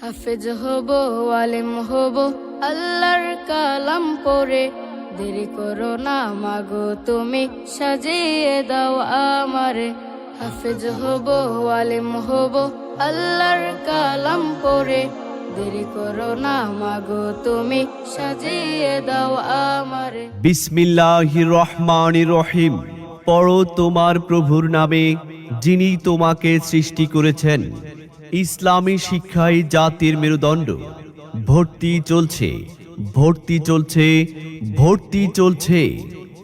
হাফেজ হব, আলেম হব, আল্লাহর কালাম পড়ে। দেরি করো না মাগো তুমি, সাজিয়ে দাও আমারে। হাফেজ হব, আলেম হব, আল্লাহর কালাম পড়ে। দেরি করো না মাগো তুমি, সাজিয়ে দাও আমারে। বিসমিল্লাহির রহমানির রহিম। পড়ো তোমার প্রভুর নামে, যিনি তোমাকে সৃষ্টি করেছেন। ইসলামী শিক্ষাই জাতির মেরুদণ্ড। ভর্তি চলছে, ভর্তি চলছে, ভর্তি চলছে।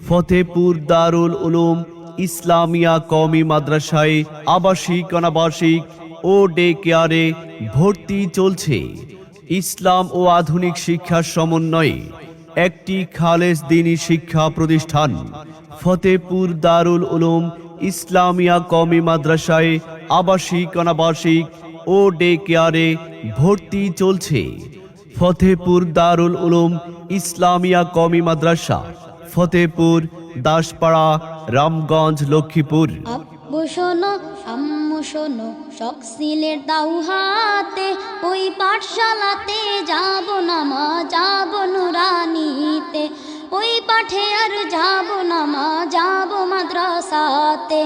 ফতেপুর দারুল উলুম ইসলামিয়া কওমি মাদ্রাসায় আবাসিক অনাবাসিক ও ডে কেয়ারে ভর্তি চলছে। ইসলাম ও আধুনিক শিক্ষার সমন্বয়ে একটি খালেস দ্বীনি শিক্ষা প্রতিষ্ঠান। ফতেপুর দারুল উলুম ইসলামিয়া কওমি মাদ্রাসায় আবাসিক অনাবাসিক ও ডে কেয়ারে ভর্তি চলছে। ফতেপুর দারুল উলুম ইসলামিয়া কওমি মাদ্রাসা, ফতেপুর, দাসপাড়া, রামগঞ্জ, লক্ষ্মীপুর। আব্বু শোনো, আম্মু শোনো, শখ সিলের দাও হাতে। ওই পাঠশালাতে যাব না মা, যাব নুরানিতে। ওই পাঠে আর যাব না মা, যাব মাদ্রাসাতে।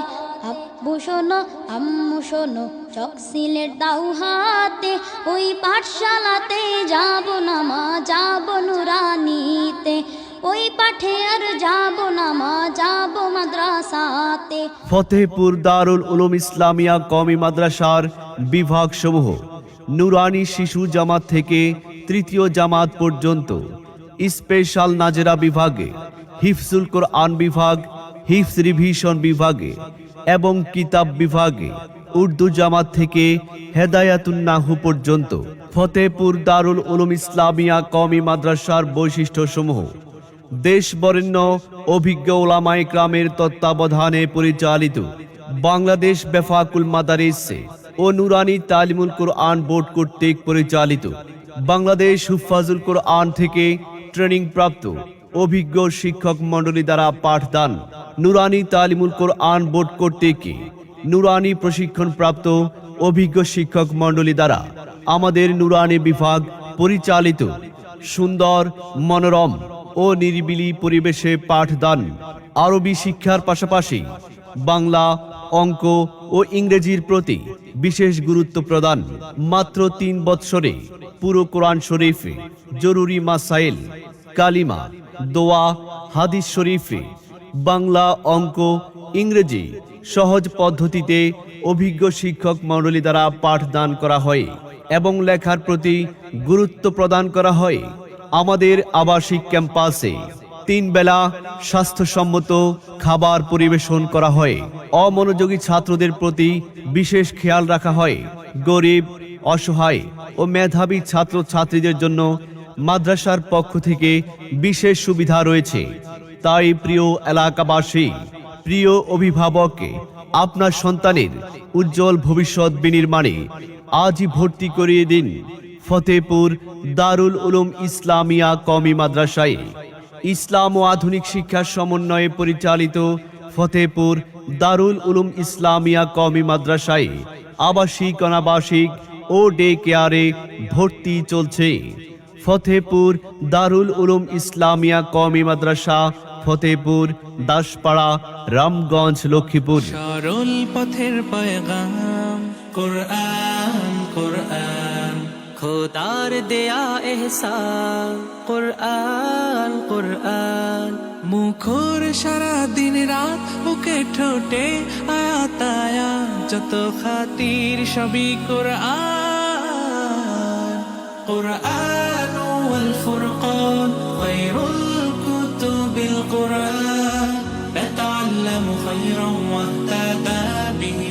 আব্বু শোনো, আম্মু শোনো, শখ সিলের দাও হাতে। ওই পাঠশালাতে যাব না মা, যাব নুরানিতে। ওই পাঠে আর যাব না মা, যাব মাদ্রাসাতে। ফতেপুর দারুল উলুম ইসলামিয়া কওমি মাদ্রাসার বিভাগ সমূহ: নুরানি শিশু জামাত থেকে তৃতীয় জামাত পর্যন্ত, স্পেশাল নাজেরা বিভাগে, হিফজুল কোরআন বিভাগ, হিফজ রিভিশন বিভাগে এবং কিতাব বিভাগে, উর্দু জামাত থেকে হেদায়াতুন নাহু পর্যন্ত। ফতেপুর দারুল উলুম ইসলামিয়া কওমি মাদ্রাসার বৈশিষ্ট্য সমূহ: দেশ বরেণ্য অভিজ্ঞ ওলামায়ে কেরামের তত্ত্বাবধানে পরিচালিত বাংলাদেশ বেফাকুল মাদারিস ও নুরানি তালিমুল কোরআন বোর্ড কর্তৃক পরিচালিত বাংলাদেশ হুফাজুল কোরআন থেকে ট্রেনিং প্রাপ্ত অভিজ্ঞ শিক্ষক মণ্ডলী দ্বারা পাঠদান। নুরানি তালিমুল কোরআন বোর্ড কর্তৃক নুরানি প্রশিক্ষণ প্রাপ্ত অভিজ্ঞ শিক্ষক মণ্ডলী দ্বারা আমাদের নুরানি বিভাগ পরিচালিত। সুন্দর, মনোরম ও নিরিবিলি পরিবেশে পাঠদান। আরবি শিক্ষার পাশাপাশি বাংলা, অঙ্ক ও ইংরেজির প্রতি বিশেষ গুরুত্ব প্রদান। মাত্র 3 বৎসরে পুরো কোরআন শরীফ, জরুরি মাসাইল, কালিমা, দোয়া, হাদিস শরীফ, বাংলা, অঙ্ক, ইংরেজি সহজ পদ্ধতিতে অভিজ্ঞ শিক্ষক মণ্ডলী দ্বারা পাঠদান করা হয় এবং লেখার প্রতি গুরুত্ব প্রদান করা হয়। আমাদের আবাসিক ক্যাম্পাসে 3 বেলা স্বাস্থ্যসম্মত খাবার পরিবেশন করা হয়। অমনোযোগী ছাত্রদের প্রতি বিশেষ খেয়াল রাখা হয়। গরিব, অসহায় ও মেধাবী ছাত্র ছাত্রীদের জন্য মাদ্রাসার পক্ষ থেকে বিশেষ সুবিধা রয়েছে। তাই প্রিয় এলাকাবাসী, প্রিয় অভিভাবক, আপনার সন্তানের উজ্জ্বল ভবিষ্যৎ বিনির্মাণে আজই ভর্তি করিয়ে দিন ফতেপুর দারুল উলুম ইসলামিয়া কওমি মাদ্রাসায়। ইসলাম ও আধুনিক শিক্ষার সমন্বয়ে পরিচালিত ফতেপুর দারুল উলুম ইসলামিয়া কওমি মাদ্রাসায় আবাসিক অনাবাসিক ও ডে কেয়ারে ভর্তি চলছে। ফতেপুর দারুল উলুম ইসলামিয়া কওমি মাদ্রাসা, ফতেপুর, দাসপাড়া, রামগঞ্জ, লক্ষ্মীপুর। সরল পথের পয়গাম কুরআন, কুরআন খোদার দেয়া এহসান। কুরআন, কুরআন মুখর সারা দিন রাত, বুকে ঠোঁটে আয়াত আয়াত, যত খাতির সবই কুরআন। কুরআন ওয়াল ফুরকান খায়রুল কুতুবিল কুরআন, نتعلم خيرا واهتدى به